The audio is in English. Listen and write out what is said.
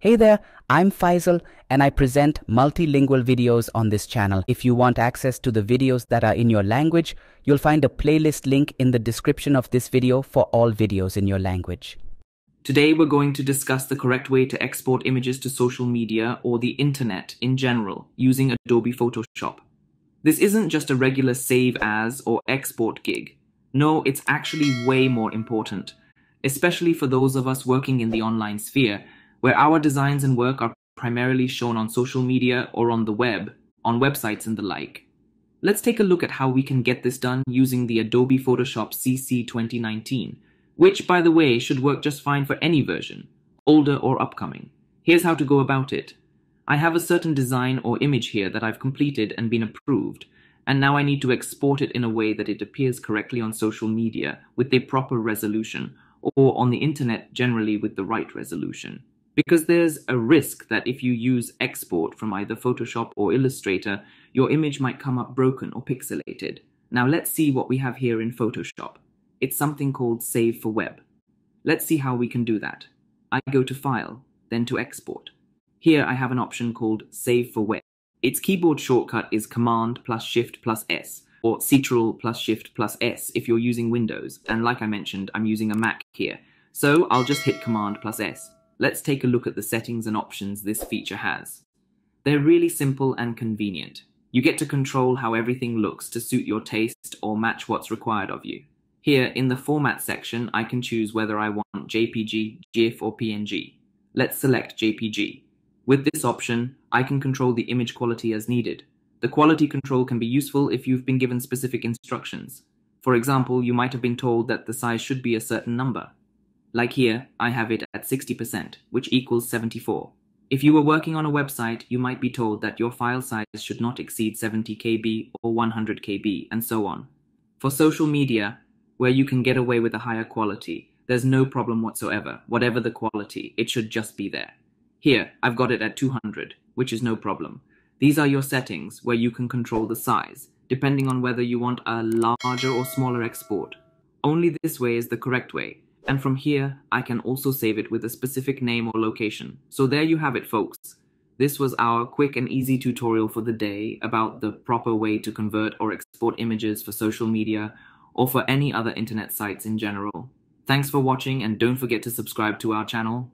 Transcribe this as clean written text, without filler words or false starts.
Hey there, I'm Faisal and I present multilingual videos on this channel. If you want access to the videos that are in your language, you'll find a playlist link in the description of this video for all videos in your language. Today we're going to discuss the correct way to export images to social media or the internet in general using Adobe Photoshop. This isn't just a regular save as or export gig. No, it's actually way more important, especially for those of us working in the online sphere, where our designs and work are primarily shown on social media or on the web, on websites and the like. Let's take a look at how we can get this done using the Adobe Photoshop CC 2019, which, by the way, should work just fine for any version, older or upcoming. Here's how to go about it. I have a certain design or image here that I've completed and been approved, and now I need to export it in a way that it appears correctly on social media with the proper resolution, or on the internet generally with the right resolution. Because there's a risk that if you use export from either Photoshop or Illustrator, your image might come up broken or pixelated. Now let's see what we have here in Photoshop. It's something called Save for Web. Let's see how we can do that. I go to File, then to Export. Here I have an option called Save for Web. Its keyboard shortcut is Command plus Shift plus S, or Ctrl plus Shift plus S if you're using Windows, and like I mentioned, I'm using a Mac here, so I'll just hit Command plus S. Let's take a look at the settings and options this feature has. They're really simple and convenient. You get to control how everything looks to suit your taste or match what's required of you. Here, in the Format section, I can choose whether I want JPG, GIF, or PNG. Let's select JPG. With this option, I can control the image quality as needed. The quality control can be useful if you've been given specific instructions. For example, you might have been told that the size should be a certain number. Like here, I have it at 60%, which equals 74. If you were working on a website, you might be told that your file size should not exceed 70 KB or 100 KB, and so on. For social media, where you can get away with a higher quality, there's no problem whatsoever. Whatever the quality, it should just be there. Here, I've got it at 200, which is no problem. These are your settings where you can control the size, depending on whether you want a larger or smaller export. Only this way is the correct way, and from here, I can also save it with a specific name or location. So there you have it, folks. This was our quick and easy tutorial for the day about the proper way to convert or export images for social media or for any other internet sites in general. Thanks for watching, and don't forget to subscribe to our channel.